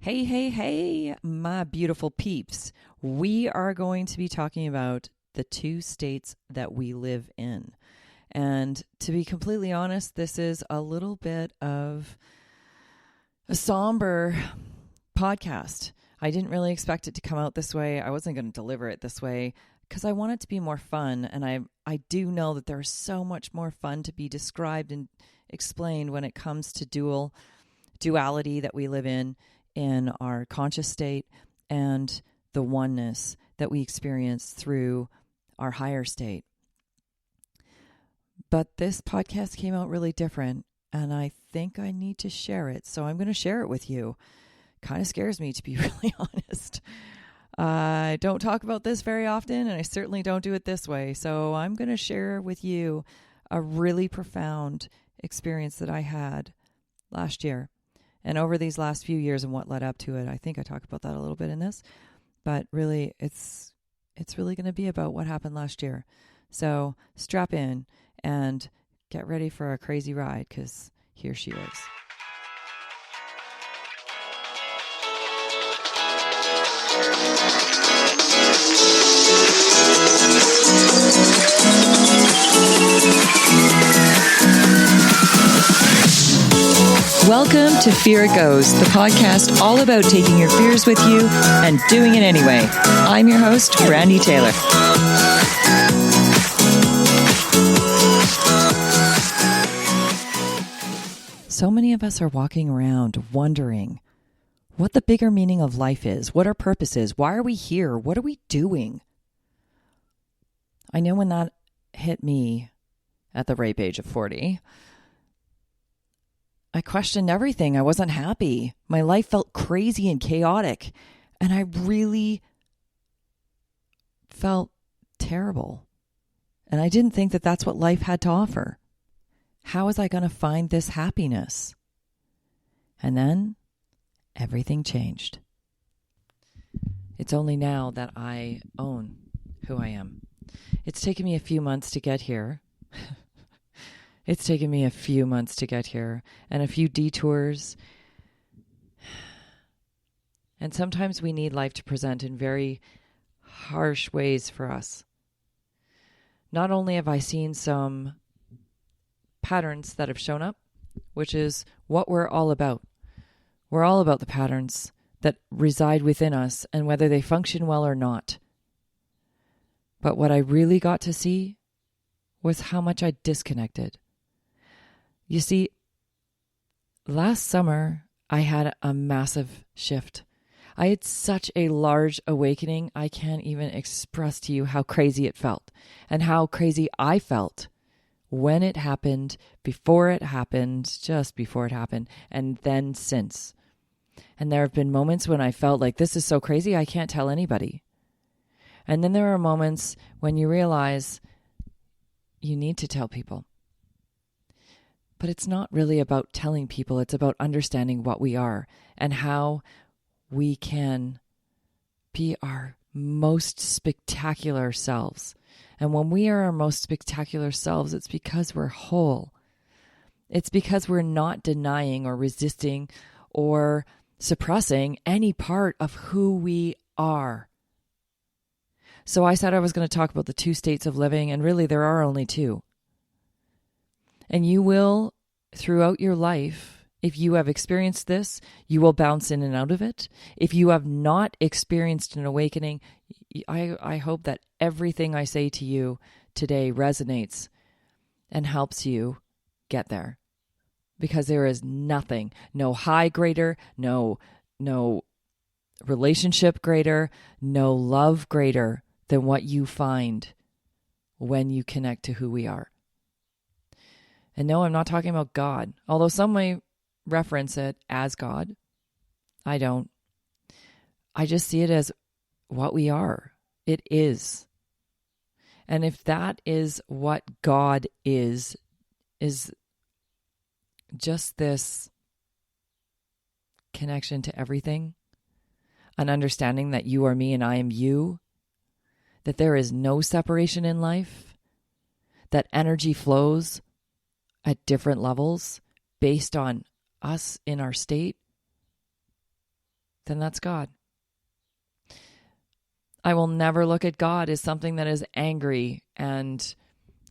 Hey, hey, hey, my beautiful peeps. We are going to be talking about the two states that we live in. And to be completely honest, this is a little bit of a somber podcast. I didn't really expect it to come out this way. I wasn't going to deliver it this way because I want it to be more fun. And I do know that there's so much more fun to be described and explained when it comes to duality that we live in our conscious state and the oneness that we experience through our higher state. But this podcast came out really different, and I think I need to share it. So I'm going to share it with you. Kind of scares me, to be really honest. I don't talk about this very often, and I certainly don't do it this way. So I'm going to share with you a really profound experience that I had last year. And over these last few years and what led up to it, I think I talk about that a little bit in this. But really, it's really going to be about what happened last year. So strap in and get ready for a crazy ride, because here she is. Welcome to Fear It Goes, the podcast all about taking your fears with you and doing it anyway. I'm your host, Brandy Taylor. So many of us are walking around wondering what the bigger meaning of life is, what our purpose is, why are we here, what are we doing? I know when that hit me at the ripe age of 40, I questioned everything. I wasn't happy. My life felt crazy and chaotic, and I really felt terrible. And I didn't think that that's what life had to offer. How was I going to find this happiness? And then everything changed. It's only now that I own who I am. It's taken me a few months to get here. It's taken me a few months to get here and a few detours. And sometimes we need life to present in very harsh ways for us. Not only have I seen some patterns that have shown up, which is what we're all about. We're all about the patterns that reside within us and whether they function well or not. But what I really got to see was how much I disconnected. You see, last summer, I had a massive shift. I had such a large awakening, I can't even express to you how crazy it felt and how crazy I felt when it happened, before it happened, just before it happened, and then since. And there have been moments when I felt like this is so crazy, I can't tell anybody. And then there are moments when you realize you need to tell people. But it's not really about telling people. It's about understanding what we are and how we can be our most spectacular selves. And when we are our most spectacular selves, it's because we're whole. It's because we're not denying or resisting or suppressing any part of who we are. So I said I was going to talk about the two states of living, and really there are only two. And you will, throughout your life, if you have experienced this, you will bounce in and out of it. If you have not experienced an awakening, I hope that everything I say to you today resonates and helps you get there. Because there is nothing, no high greater, no relationship greater, no love greater than what you find when you connect to who we are. And no, I'm not talking about God, although some may reference it as God. I don't. I just see it as what we are. It is. And if that is what God is just this connection to everything, an understanding that you are me and I am you, that there is no separation in life, that energy flows at different levels based on us in our state, then that's God. I will never look at God as something that is angry and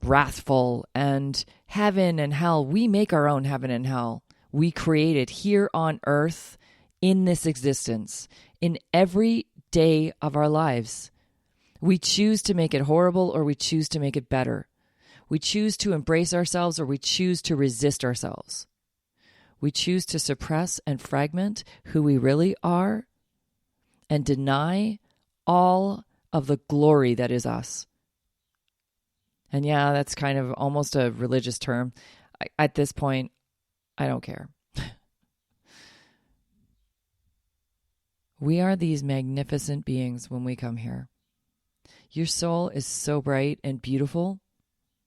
wrathful and heaven and hell. We make our own heaven and hell. We create it here on earth in this existence, in every day of our lives. We choose to make it horrible or we choose to make it better. We choose to embrace ourselves or we choose to resist ourselves. We choose to suppress and fragment who we really are and deny all of the glory that is us. And yeah, that's kind of almost a religious term. At this point, I don't care. We are these magnificent beings when we come here. Your soul is so bright and beautiful.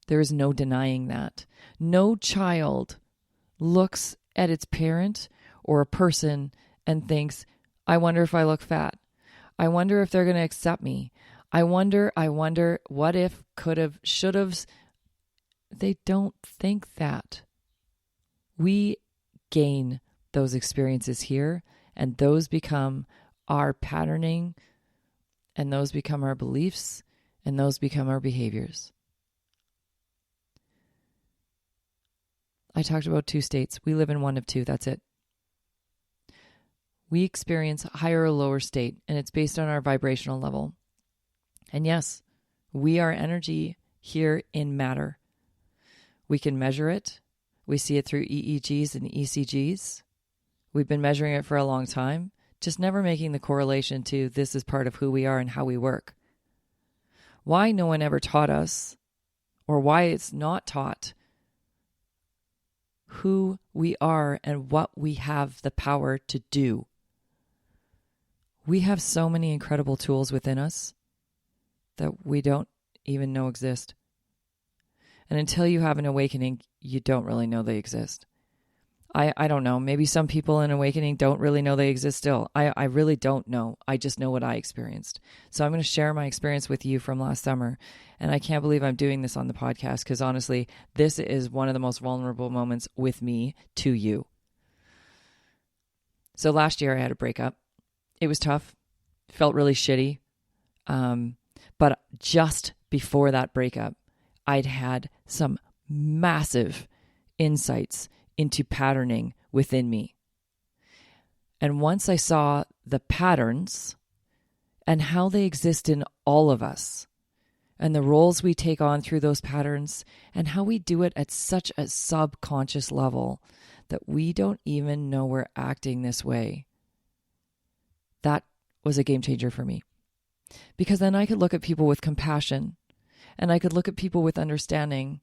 There is no denying that. No child looks at its parent or a person and thinks, I wonder if I look fat. I wonder if they're going to accept me. I wonder, what if, could have, should have. They don't think that. We gain those experiences here, and those become our patterning, and those become our beliefs, and those become our behaviors. I talked about 2 states. We live in one of 2. That's it. We experience higher or lower state, and it's based on our vibrational level. And yes, we are energy here in matter. We can measure it. We see it through EEGs and ECGs. We've been measuring it for a long time, just never making the correlation to this is part of who we are and how we work. Why no one ever taught us, or why it's not taught, who we are and what we have the power to do. We have so many incredible tools within us that we don't even know exist. And until you have an awakening, you don't really know they exist. I don't know. Maybe some people in awakening don't really know they exist still. I really don't know. I just know what I experienced. So I'm going to share my experience with you from last summer. And I can't believe I'm doing this on the podcast because honestly, this is one of the most vulnerable moments with me to you. So last year I had a breakup. It was tough. Felt really shitty. But just before that breakup, I'd had some massive insights into patterning within me. And once I saw the patterns and how they exist in all of us and the roles we take on through those patterns and how we do it at such a subconscious level that we don't even know we're acting this way, that was a game changer for me. Because then I could look at people with compassion and I could look at people with understanding.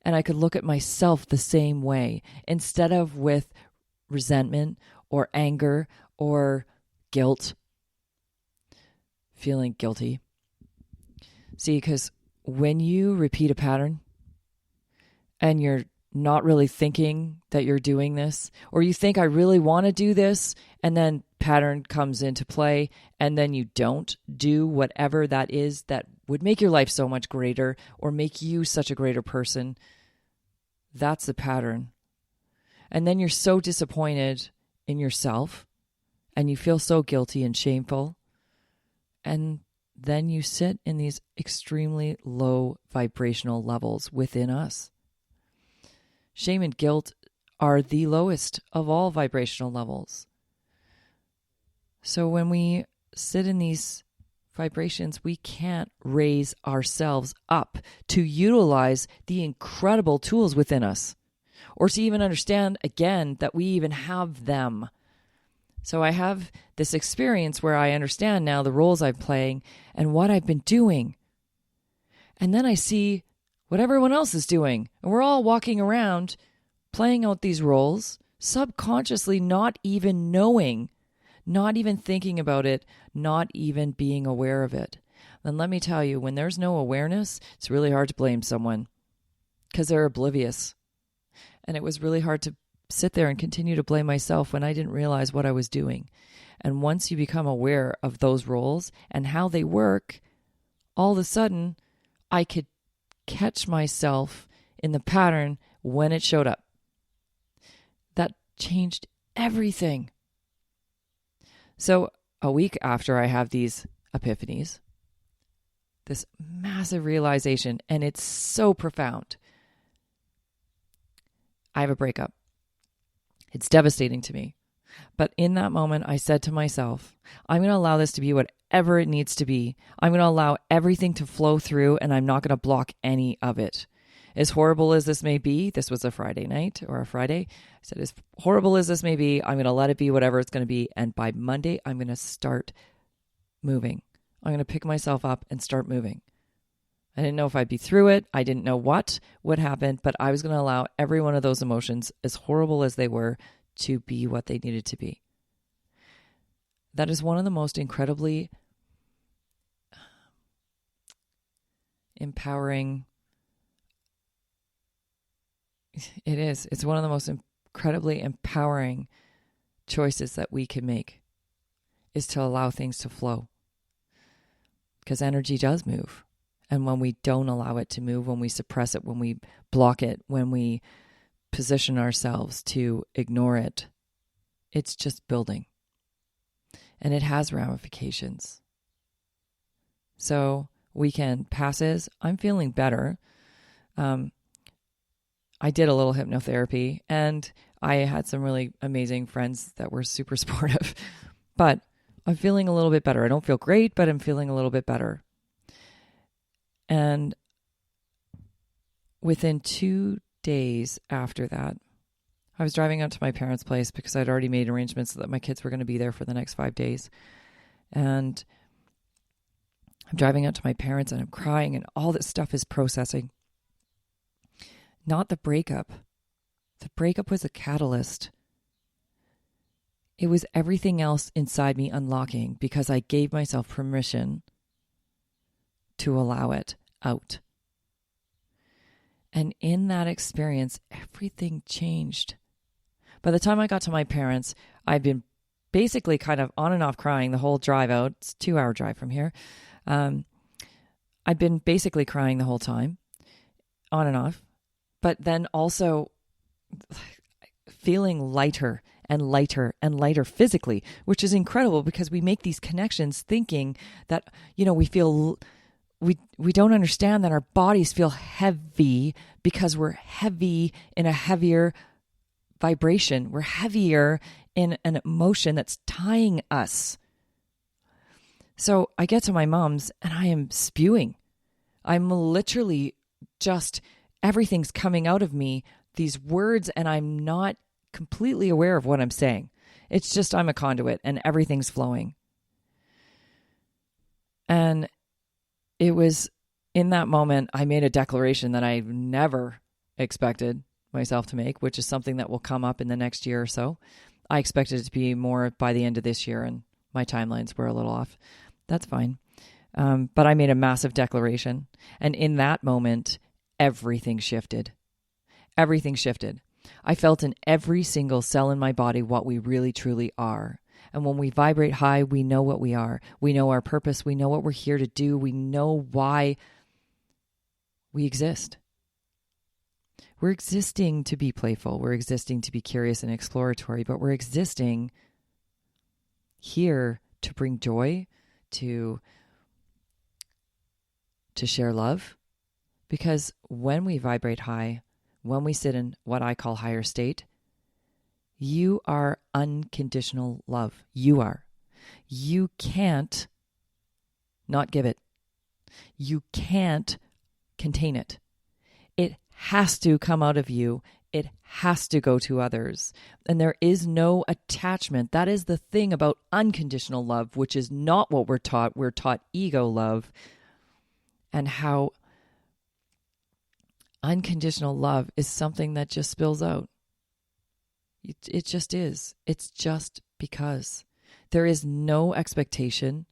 And I could look at myself the same way instead of with resentment or anger or guilt, feeling guilty. See, because when you repeat a pattern and you're not really thinking that you're doing this, or you think I really want to do this, and then pattern comes into play, and then you don't do whatever that is that would make your life so much greater or make you such a greater person, that's the pattern. And then you're so disappointed in yourself, and you feel so guilty and shameful, and then you sit in these extremely low vibrational levels within us. Shame and guilt are the lowest of all vibrational levels. So when we sit in these vibrations, we can't raise ourselves up to utilize the incredible tools within us, or to even understand again that we even have them. So I have this experience where I understand now the roles I'm playing and what I've been doing. And then I see what everyone else is doing. And we're all walking around playing out these roles, subconsciously not even knowing, not even thinking about it, not even being aware of it. And let me tell you, when there's no awareness, it's really hard to blame someone because they're oblivious. And it was really hard to sit there and continue to blame myself when I didn't realize what I was doing. And once you become aware of those roles and how they work, all of a sudden, I could catch myself in the pattern when it showed up. That changed everything. So a week after I have these epiphanies, this massive realization, and it's so profound. I have a breakup. It's devastating to me. But in that moment, I said to myself, I'm going to allow this to be whatever it needs to be. I'm going to allow everything to flow through, and I'm not going to block any of it. As horrible as this may be, this was a Friday night or a Friday. I said, as horrible as this may be, I'm going to let it be whatever it's going to be. And by Monday, I'm going to start moving. I'm going to pick myself up and start moving. I didn't know if I'd be through it. I didn't know what would happen, but I was going to allow every one of those emotions, as horrible as they were, to be what they needed to be. That is one of the most incredibly empowering. It is. It's one of the most incredibly empowering choices that we can make, is to allow things to flow. Because energy does move. And when we don't allow it to move, when we suppress it, when we block it, when we position ourselves to ignore it, it's just building. And it has ramifications. So weekend passes. I'm feeling better. I did a little hypnotherapy, and I had some really amazing friends that were super supportive. But I'm feeling a little bit better. I don't feel great, but I'm feeling a little bit better. And within 2 days after that, I was driving out to my parents' place because I'd already made arrangements so that my kids were going to be there for the next 5 days. And I'm driving out to my parents and I'm crying and all this stuff is processing. Not the breakup. The breakup was a catalyst. It was everything else inside me unlocking because I gave myself permission to allow it out. And in that experience, everything changed. By the time I got to my parents, I'd been basically kind of on and off crying the whole drive out. It's a 2-hour drive from here. I'd been basically crying the whole time, on and off. But then also feeling lighter and lighter and lighter physically, which is incredible because we make these connections thinking that, we feel... We don't understand that our bodies feel heavy because we're heavy in a heavier vibration. We're heavier in an emotion that's tying us. So I get to my mom's and I am spewing. I'm literally just, everything's coming out of me, these words, and I'm not completely aware of what I'm saying. It's just I'm a conduit and everything's flowing. And it was in that moment I made a declaration that I've never expected myself to make, which is something that will come up in the next year or so. I expected it to be more by the end of this year, and my timelines were a little off. That's fine. But I made a massive declaration. And in that moment, everything shifted. Everything shifted. I felt in every single cell in my body what we really, truly are. And when we vibrate high, we know what we are. We know our purpose. We know what we're here to do. We know why we exist. We're existing to be playful. We're existing to be curious and exploratory, but we're existing here to bring joy, to share love. Because when we vibrate high, when we sit in what I call higher state, you are unconditional love. You are. You can't not give it. You can't contain it. It has to come out of you. It has to go to others. And there is no attachment. That is the thing about unconditional love, which is not what we're taught. We're taught ego love, and how unconditional love is something that just spills out. It just is. It's just because. There is no expectation.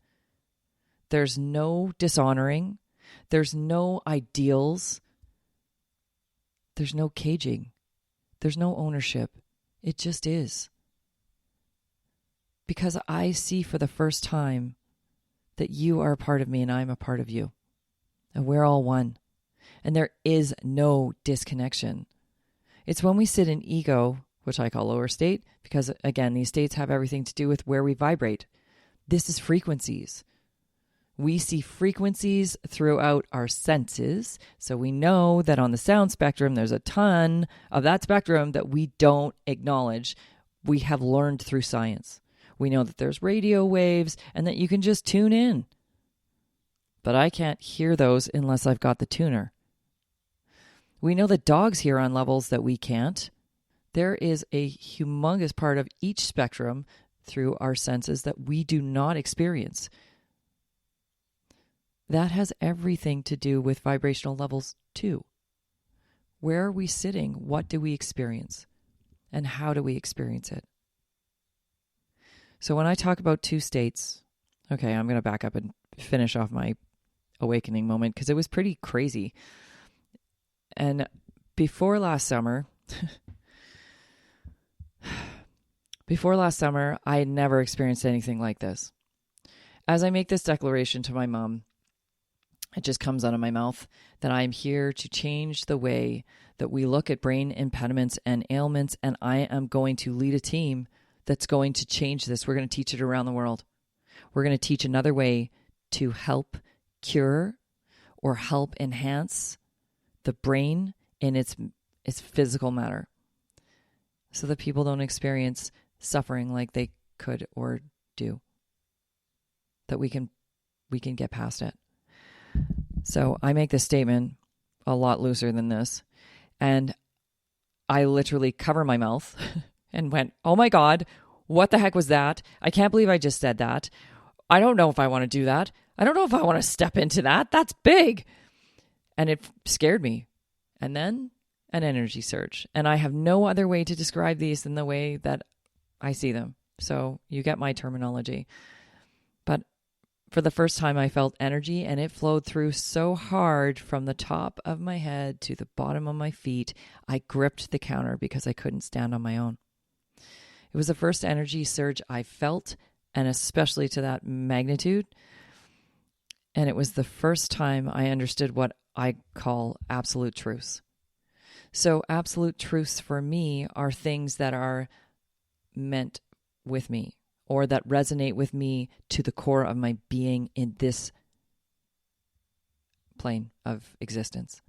There's no dishonoring. There's no ideals. There's no caging. There's no ownership. It just is. Because I see for the first time that you are a part of me and I'm a part of you. And we're all one. And there is no disconnection. It's when we sit in ego, which I call lower state, because again, these states have everything to do with where we vibrate. This is frequencies. We see frequencies throughout our senses. So we know that on the sound spectrum, there's a ton of that spectrum that we don't acknowledge. We have learned through science. We know that there's radio waves and that you can just tune in. But I can't hear those unless I've got the tuner. We know that dogs hear on levels that we can't. There is a humongous part of each spectrum through our senses that we do not experience. That has everything to do with vibrational levels too. Where are we sitting? What do we experience? And how do we experience it? So when I talk about two states, okay, I'm going to back up and finish off my awakening moment because it was pretty crazy. And before last summer, I had never experienced anything like this. As I make this declaration to my mom, it just comes out of my mouth that I am here to change the way that we look at brain impediments and ailments, and I am going to lead a team that's going to change this. We're going to teach it around the world. We're going to teach another way to help cure or help enhance the brain in its physical matter so that people don't experience suffering like they could or do, that we can get past it. So I make this statement a lot looser than this, and I literally cover my mouth and went, oh my God, what the heck was that? I can't believe I just said that. I don't know if I want to do that. I don't know if I want to step into that. That's big. And it scared me. And then an energy surge. And I have no other way to describe these than the way that I see them. So you get my terminology. But for the first time, I felt energy, and it flowed through so hard from the top of my head to the bottom of my feet. I gripped the counter because I couldn't stand on my own. It was the first energy surge I felt, and especially to that magnitude. And it was the first time I understood what I call absolute truths. So absolute truths for me are things that are meant with me, or that resonate with me to the core of my being in this plane of existence.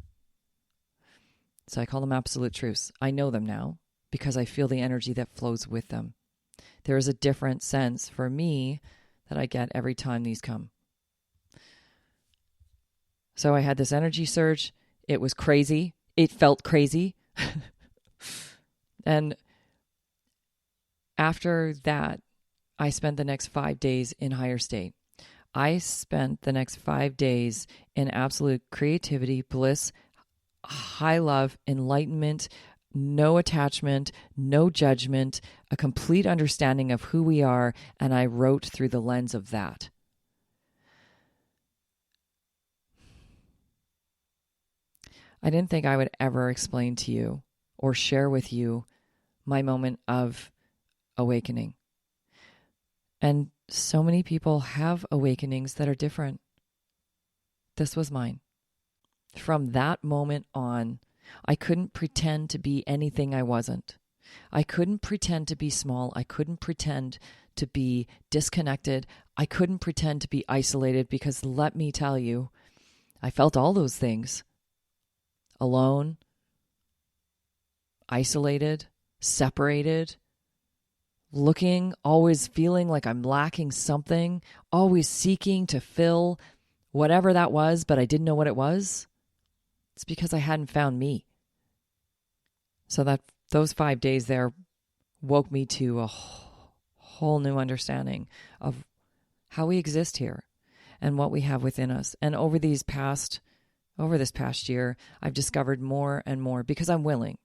So I call them absolute truths. I know them now because I feel the energy that flows with them. There is a different sense for me that I get every time these come. So I had this energy surge. It was crazy. It felt crazy. And after that, I spent the next 5 days in higher state. I spent the next 5 days in absolute creativity, bliss, high love, enlightenment, no attachment, no judgment, a complete understanding of who we are, and I wrote through the lens of that. I didn't think I would ever explain to you or share with you my moment of awakening. And so many people have awakenings that are different. This was mine. From that moment on, I couldn't pretend to be anything I wasn't. I couldn't pretend to be small. I couldn't pretend to be disconnected. I couldn't pretend to be isolated because let me tell you, I felt all those things. Alone, isolated, separated, looking, always feeling like I'm lacking something, always seeking to fill whatever that was, but I didn't know what it was. It's because I hadn't found me. So that those 5 days there woke me to a whole new understanding of how we exist here and what we have within us. And over this past year, I've discovered more and more because I'm willing.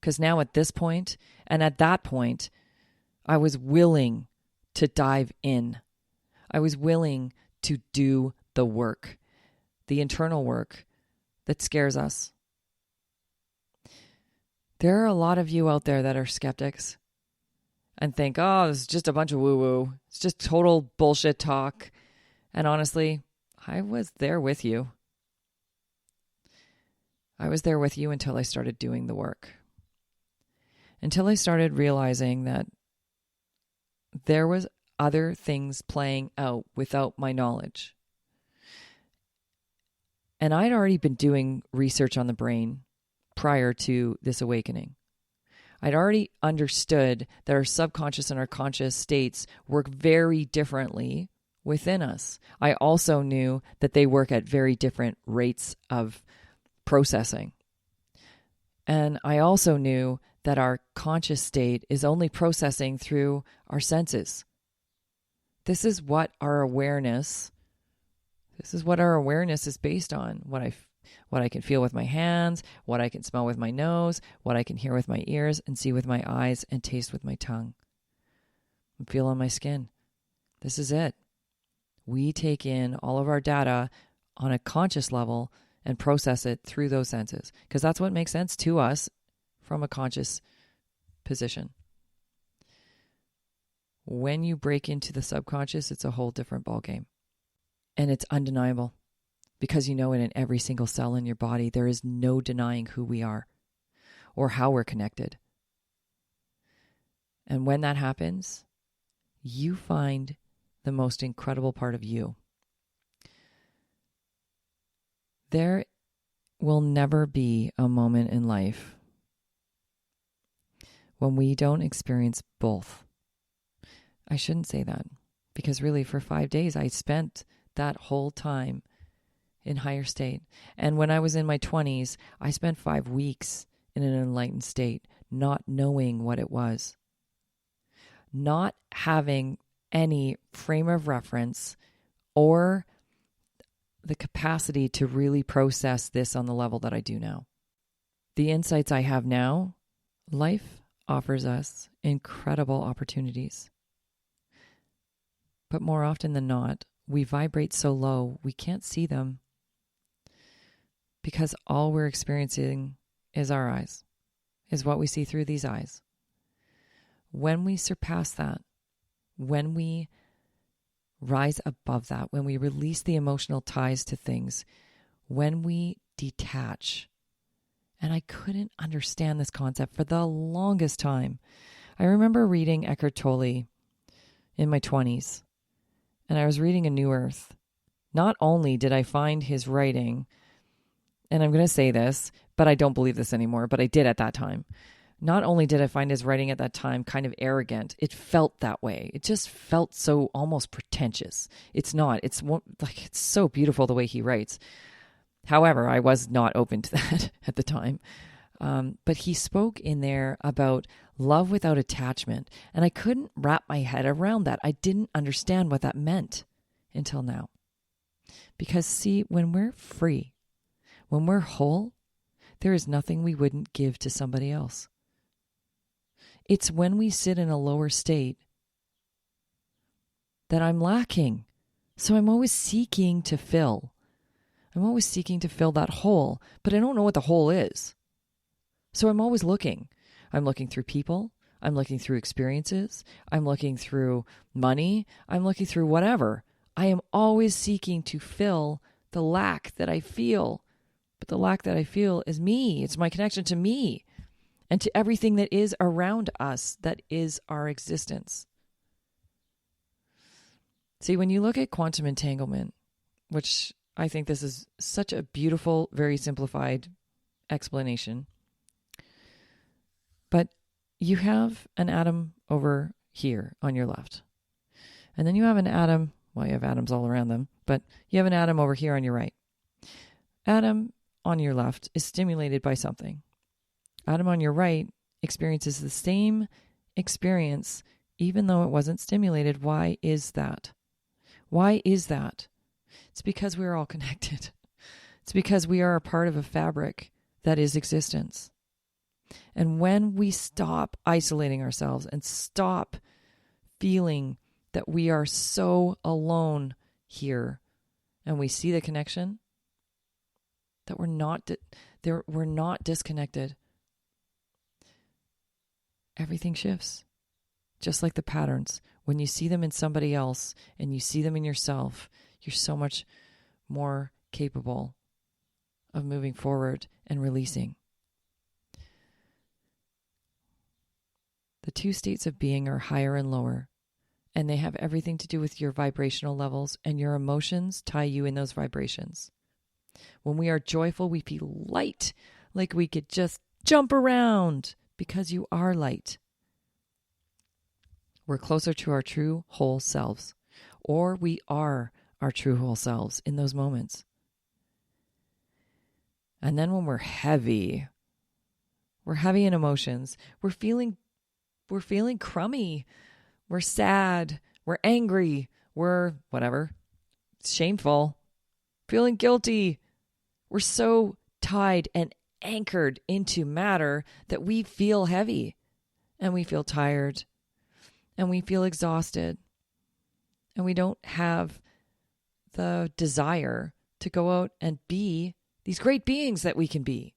Because now at this point, and at that point, I was willing to dive in. I was willing to do the work, the internal work that scares us. There are a lot of you out there that are skeptics and think, oh, it's just a bunch of woo-woo. It's just total bullshit talk. And honestly, I was there with you. I was there with you until I started doing the work. Until I started realizing that there was other things playing out without my knowledge. And I'd already been doing research on the brain prior to this awakening. I'd already understood that our subconscious and our conscious states work very differently within us. I also knew that they work at very different rates of processing. And I also knew that our conscious state is only processing through our senses. This is what our awareness is based on. What I can feel with my hands, what I can smell with my nose, what I can hear with my ears and see with my eyes and taste with my tongue and feel on my skin. This is it. We take in all of our data on a conscious level and process it through those senses, because that's what makes sense to us from a conscious position. When you break into the subconscious, it's a whole different ballgame. And it's undeniable, because you know it in every single cell in your body. There is no denying who we are or how we're connected. And when that happens, you find the most incredible part of you. There will never be a moment in life when we don't experience both. I shouldn't say that, because really for 5 days I spent that whole time in higher state. And when I was in my 20s, I spent 5 weeks in an enlightened state, not knowing what it was, not having any frame of reference or the capacity to really process this on the level that I do now. The insights I have now, life offers us incredible opportunities. But more often than not, we vibrate so low, we can't see them, because all we're experiencing is our eyes, is what we see through these eyes. When we surpass that, when we rise above that, when we release the emotional ties to things, when we detach. And I couldn't understand this concept for the longest time. I remember reading Eckhart Tolle in my 20s, and I was reading A New Earth. Not only did I find his writing, and I'm going to say this, but I don't believe this anymore, but I did at that time. Not only did I find his writing at that time kind of arrogant, it felt that way. It just felt so almost pretentious. It's not. It's so beautiful the way he writes. However, I was not open to that at the time. But he spoke in there about love without attachment, and I couldn't wrap my head around that. I didn't understand what that meant until now. Because see, when we're free, when we're whole, there is nothing we wouldn't give to somebody else. It's when we sit in a lower state that I'm lacking. So I'm always seeking to fill. I'm always seeking to fill that hole, but I don't know what the hole is. So I'm always looking. I'm looking through people. I'm looking through experiences. I'm looking through money. I'm looking through whatever. I am always seeking to fill the lack that I feel. But the lack that I feel is me. It's my connection to me and to everything that is around us, that is our existence. See, when you look at quantum entanglement, which I think this is such a beautiful, very simplified explanation, but you have an atom over here on your left. And then you have an atom, well, you have atoms all around them, but you have an atom over here on your right. Atom on your left is stimulated by something. Atom on your right experiences the same experience even though it wasn't stimulated. Why is that? Why is that? It's because we're all connected. It's because we are a part of a fabric that is existence. And when we stop isolating ourselves and stop feeling that we are so alone here, and we see the connection, that we're not disconnected, everything shifts. Just like the patterns. When you see them in somebody else and you see them in yourself, you're so much more capable of moving forward and releasing. The two states of being are higher and lower, And they have everything to do with your vibrational levels, and your emotions tie you in those vibrations. When we are joyful, we feel light, like we could just jump around because you are light. We're closer to our true whole selves, or we are our true whole selves in those moments. And then when we're heavy in emotions, we're feeling crummy. We're sad, we're angry, we're whatever, shameful, feeling guilty. We're so tied and anchored into matter that we feel heavy, and we feel tired, and we feel exhausted, and we don't have the desire to go out and be these great beings that we can be.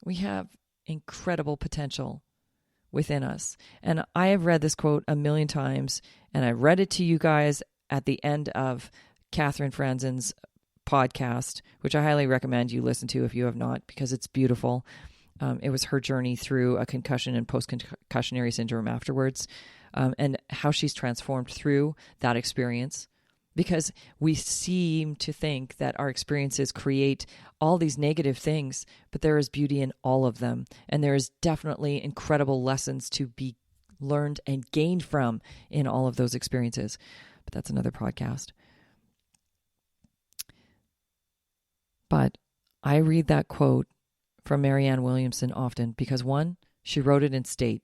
We have incredible potential within us. And I have read this quote a million times, and I read it to you guys at the end of Catherine Franzen's podcast, which I highly recommend you listen to if you have not, because it's beautiful. It was her journey through a concussion and post-concussionary syndrome afterwards, and how she's transformed through that experience. Because we seem to think that our experiences create all these negative things, but there is beauty in all of them. And there is definitely incredible lessons to be learned and gained from in all of those experiences. But that's another podcast. But I read that quote from Marianne Williamson often because, one, she wrote it in state.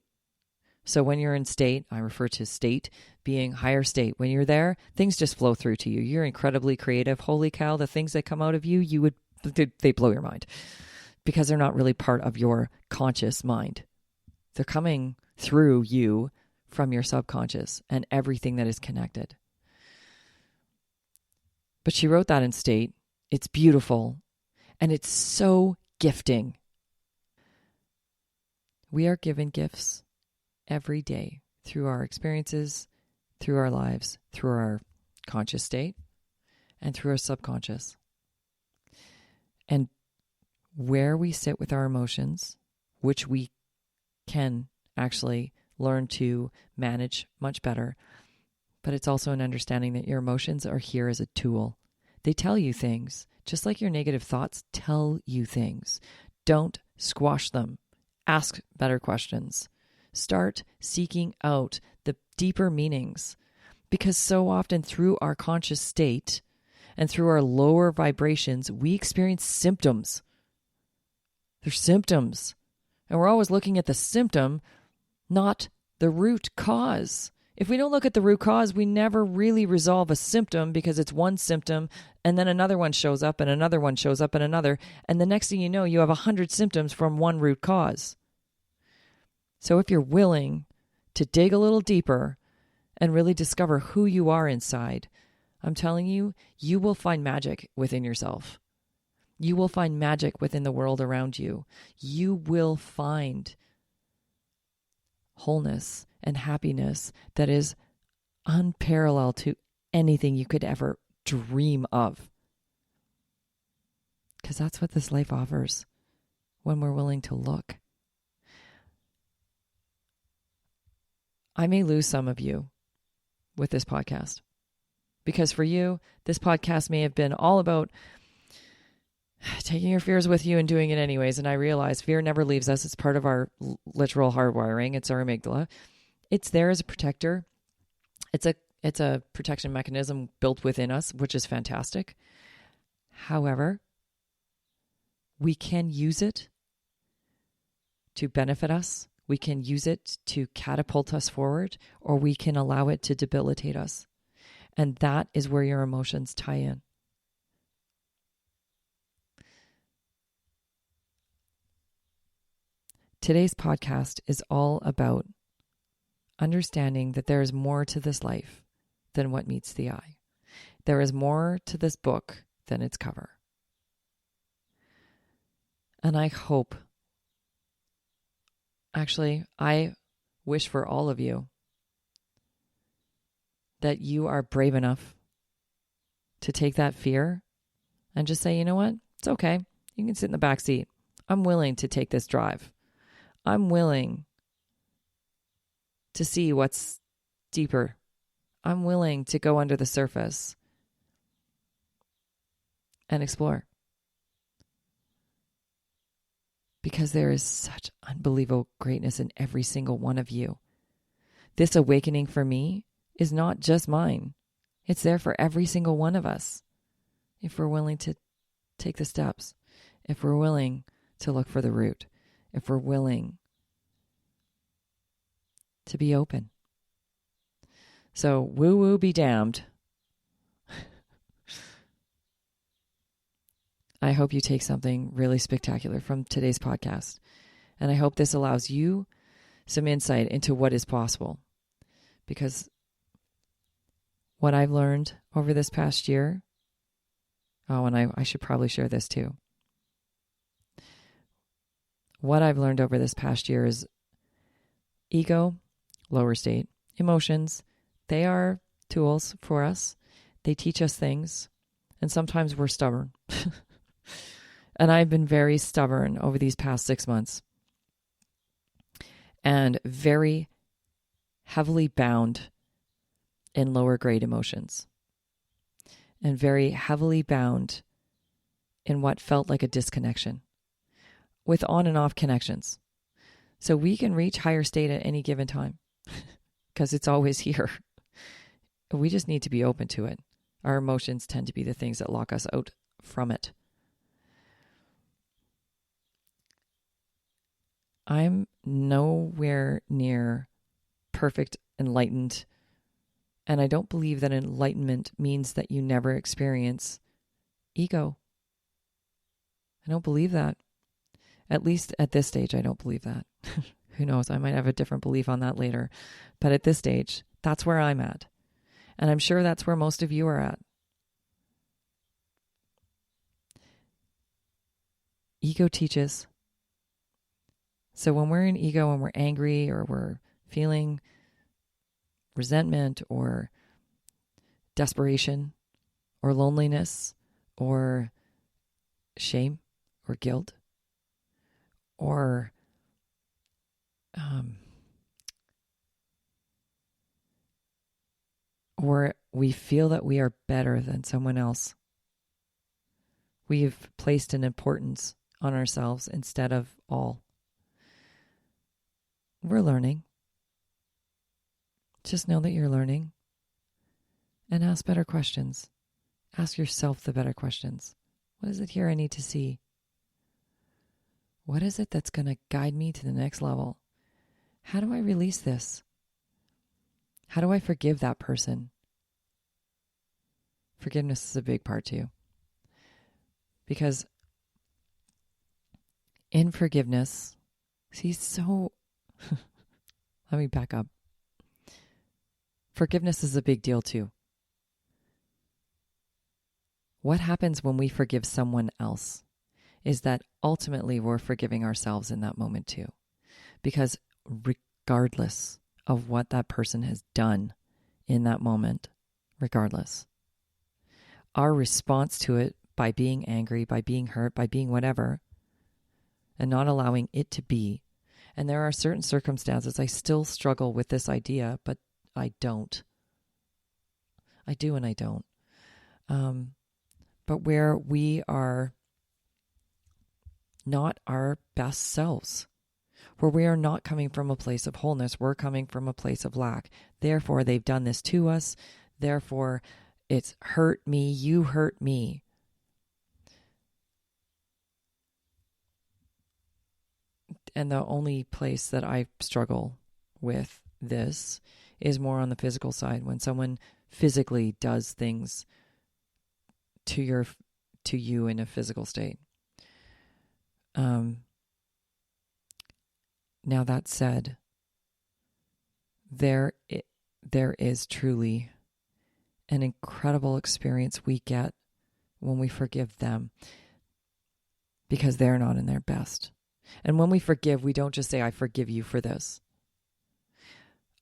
So when you're in state, I refer to state being higher state. When you're there, things just flow through to you. You're incredibly creative. Holy cow, the things that come out of you they blow your mind because they're not really part of your conscious mind. They're coming through you from your subconscious and everything that is connected. But she wrote that in state. It's beautiful, and it's so gifting. We are given gifts every day through our experiences, through our lives, through our conscious state, and through our subconscious. And where we sit with our emotions, which we can actually learn to manage much better, but it's also an understanding that your emotions are here as a tool. They tell you things, just like your negative thoughts tell you things. Don't squash them. Ask better questions. Start seeking out the deeper meanings, because so often through our conscious state and through our lower vibrations, we experience symptoms. They're symptoms. And we're always looking at the symptom, not the root cause. If we don't look at the root cause, we never really resolve a symptom, because it's one symptom and then another one shows up and another one shows up and another. And the next thing you know, you have 100 symptoms from one root cause. So if you're willing to dig a little deeper and really discover who you are inside, I'm telling you, you will find magic within yourself. You will find magic within the world around you. You will find wholeness and happiness that is unparalleled to anything you could ever dream of. Because that's what this life offers when we're willing to look. I may lose some of you with this podcast, because for you, this podcast may have been all about taking your fears with you and doing it anyways. And I realize fear never leaves us. It's part of our literal hardwiring. It's our amygdala. It's there as a protector. It's a protection mechanism built within us, which is fantastic. However, we can use it to benefit us. We can use it to catapult us forward, or we can allow it to debilitate us. And that is where your emotions tie in. Today's podcast is all about understanding that there is more to this life than what meets the eye. There is more to this book than its cover. And I hope, actually, I wish for all of you that you are brave enough to take that fear and just say, you know what? It's okay. You can sit in the back seat. I'm willing to take this drive. I'm willing to see what's deeper. I'm willing to go under the surface and explore. Because there is such unbelievable greatness in every single one of you. This awakening for me is not just mine. It's there for every single one of us. If we're willing to take the steps, if we're willing to look for the root, if we're willing to be open. So woo-woo be damned. I hope you take something really spectacular from today's podcast. And I hope this allows you some insight into what is possible. Because what I've learned over this past year, and I should probably share this too. What I've learned over this past year is ego, lower state, emotions, they are tools for us. They teach us things. And sometimes we're stubborn. And I've been very stubborn over these past 6 months and very heavily bound in lower grade emotions and very heavily bound in what felt like a disconnection with on and off connections. So we can reach higher state at any given time because it's always here. We just need to be open to it. Our emotions tend to be the things that lock us out from it. I'm nowhere near perfect enlightened, and I don't believe that enlightenment means that you never experience ego. I don't believe that. At least at this stage, I don't believe that. Who knows? I might have a different belief on that later. But at this stage, that's where I'm at. And I'm sure that's where most of you are at. Ego teaches. So when we're in ego and we're angry or we're feeling resentment or desperation or loneliness or shame or guilt or we feel that we are better than someone else. We've placed an importance on ourselves instead of all. We're learning. Just know that you're learning and ask better questions. Ask yourself the better questions. What is it here I need to see? What is it that's going to guide me to the next level? How do I release this? How do I forgive that person? Forgiveness is a big part too. Because in forgiveness, let me back up. Forgiveness is a big deal too. What happens when we forgive someone else is that ultimately we're forgiving ourselves in that moment too. Because regardless of what that person has done in that moment, regardless, our response to it by being angry, by being hurt, by being whatever, and not allowing it to be. And there are certain circumstances I still struggle with this idea, but I don't. I do and I don't. But where we are not our best selves, where we are not coming from a place of wholeness, we're coming from a place of lack. Therefore, they've done this to us. Therefore, it's hurt me, you hurt me. And the only place that I struggle with this is more on the physical side, when someone physically does things to you in a physical state. Now that said, there is truly an incredible experience we get when we forgive them, because they're not in their best. And when we forgive, we don't just say, I forgive you for this.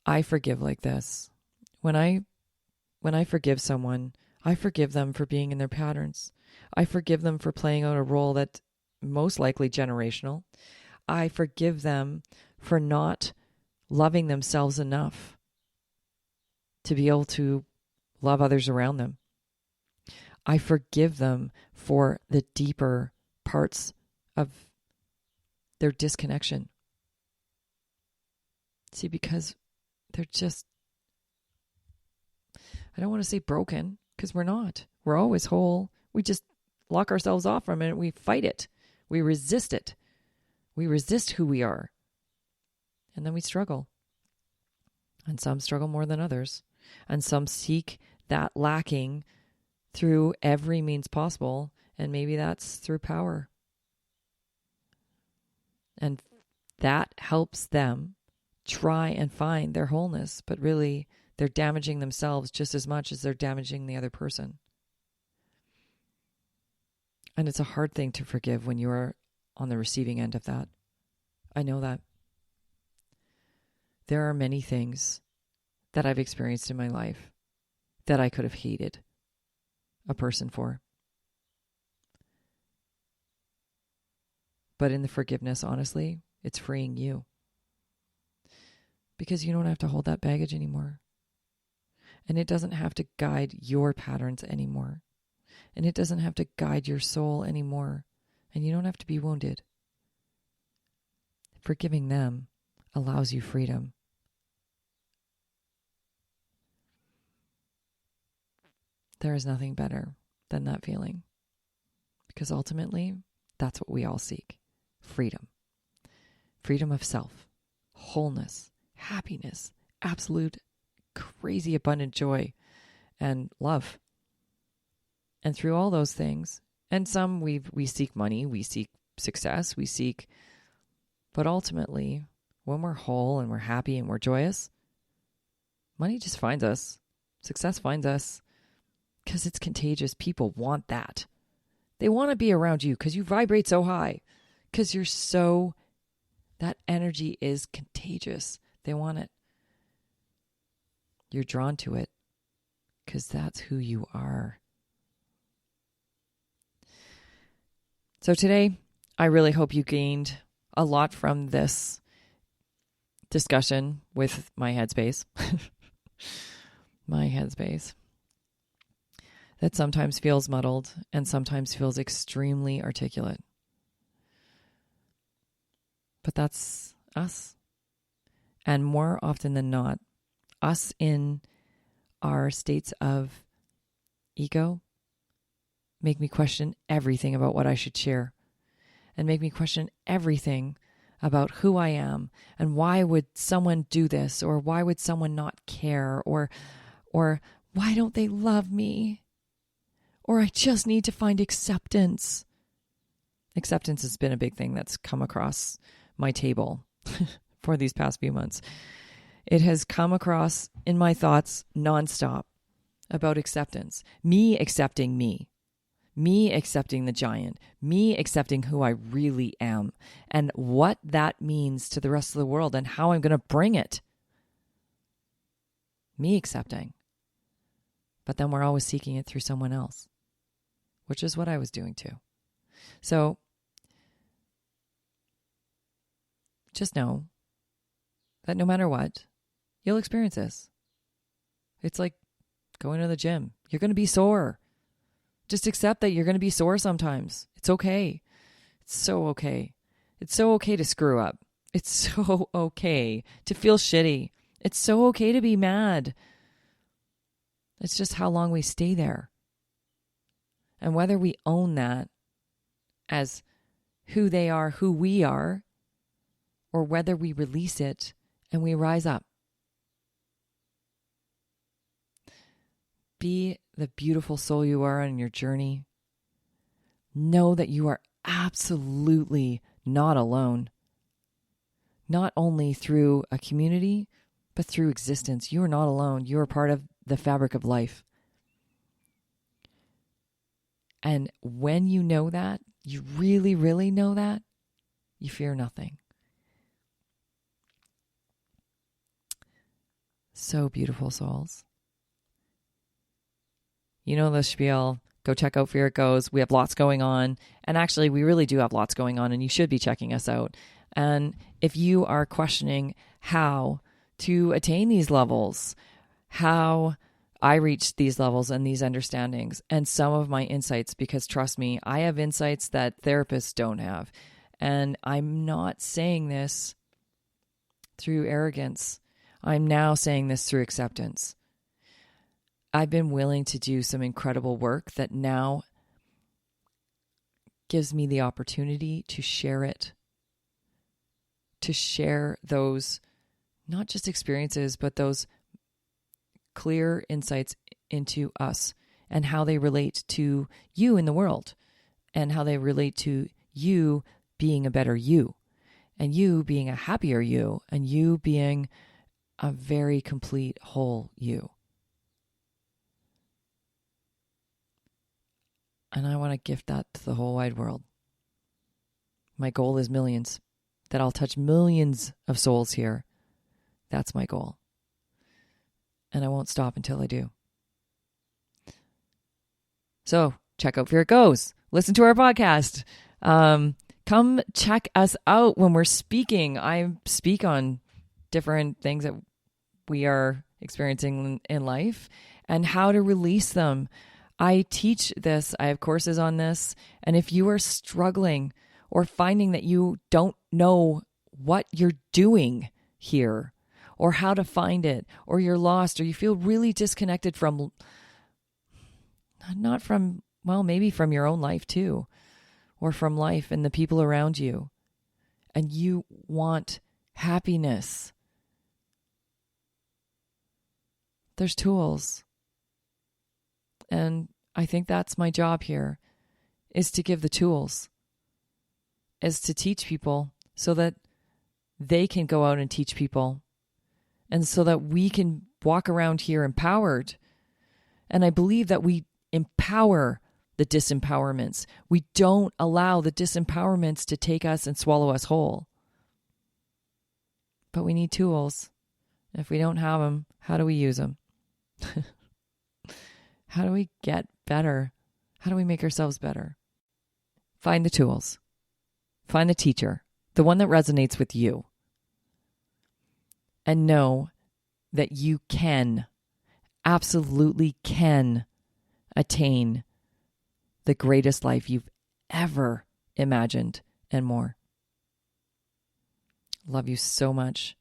I forgive like this. When I forgive someone, I forgive them for being in their patterns. I forgive them for playing out a role that's most likely generational. I forgive them for not loving themselves enough to be able to love others around them. I forgive them for the deeper parts of their disconnection. See, because they're just, I don't want to say broken, because we're not. We're always whole. We just lock ourselves off from it. We fight it. We resist it. We resist who we are. And then we struggle. And some struggle more than others. And some seek that lacking through every means possible. And maybe that's through power. And that helps them try and find their wholeness, but really they're damaging themselves just as much as they're damaging the other person. And it's a hard thing to forgive when you are on the receiving end of that. I know that. There are many things that I've experienced in my life that I could have hated a person for. But in the forgiveness, honestly, it's freeing you. Because you don't have to hold that baggage anymore. And it doesn't have to guide your patterns anymore. And it doesn't have to guide your soul anymore. And you don't have to be wounded. Forgiving them allows you freedom. There is nothing better than that feeling. Because ultimately, that's what we all seek. Freedom. Freedom of self. Wholeness. Happiness, absolute, crazy, abundant joy, and love. And through all those things, and some we seek money, we seek success, but ultimately, when we're whole and we're happy and we're joyous, money just finds us. Success finds us because it's contagious. People want that. They want to be around you because you vibrate so high, because that energy is contagious. They want it. You're drawn to it because that's who you are. So today, I really hope you gained a lot from this discussion with my headspace. My headspace. That sometimes feels muddled and sometimes feels extremely articulate. But that's us. And more often than not, us in our states of ego make me question everything about what I should share, and make me question everything about who I am and why would someone do this, or why would someone not care, or why don't they love me, or I just need to find acceptance. Acceptance has been a big thing that's come across my table for these past few months. It has come across in my thoughts nonstop about acceptance. Me accepting me. Me accepting the giant. Me accepting who I really am. And what that means to the rest of the world and how I'm going to bring it. Me accepting. But then we're always seeking it through someone else. Which is what I was doing too. So, just know that no matter what, you'll experience this. It's like going to the gym. You're going to be sore. Just accept that you're going to be sore sometimes. It's okay. It's so okay. It's so okay to screw up. It's so okay to feel shitty. It's so okay to be mad. It's just how long we stay there. And whether we own that as who they are, who we are, or whether we release it and we rise up. Be the beautiful soul you are on your journey. Know that you are absolutely not alone. Not only through a community, but through existence. You are not alone. You are part of the fabric of life. And when you know that, you really, really know that, you fear nothing. So beautiful, souls. You know the spiel. Go check out Fear It Goes. We have lots going on. And actually, we really do have lots going on, and you should be checking us out. And if you are questioning how to attain these levels, how I reached these levels and these understandings and some of my insights, because trust me, I have insights that therapists don't have. And I'm not saying this through arrogance. I'm now saying this through acceptance. I've been willing to do some incredible work that now gives me the opportunity to share it, to share those, not just experiences, but those clear insights into us and how they relate to you in the world and how they relate to you being a better you and you being a happier you and you being a very complete whole you. And I want to gift that to the whole wide world. My goal is millions, that I'll touch millions of souls here. That's my goal. And I won't stop until I do. So check out Fear It Goes. Listen to our podcast. Come check us out when we're speaking. I speak on different things that we are experiencing in life and how to release them. I teach this. I have courses on this. And if you are struggling or finding that you don't know what you're doing here or how to find it, or you're lost, or you feel really disconnected from, not from, well, maybe from your own life too, or from life and the people around you, and you want happiness, there's tools. And I think that's my job here, is to give the tools, is to teach people so that they can go out and teach people, and so that we can walk around here empowered. And I believe that we empower the disempowerments. We don't allow the disempowerments to take us and swallow us whole. But we need tools. If we don't have them, how do we use them? How do we get better? How do we make ourselves better? Find the tools. Find the teacher, the one that resonates with you. And know that you can, absolutely can, attain the greatest life you've ever imagined and more. Love you so much.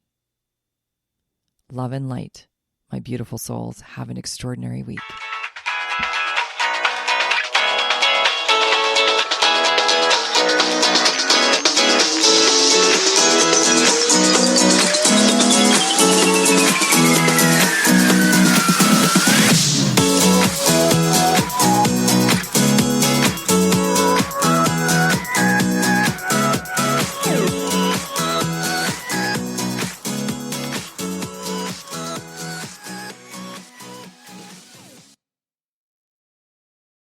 Love and light, my beautiful souls. Have an extraordinary week.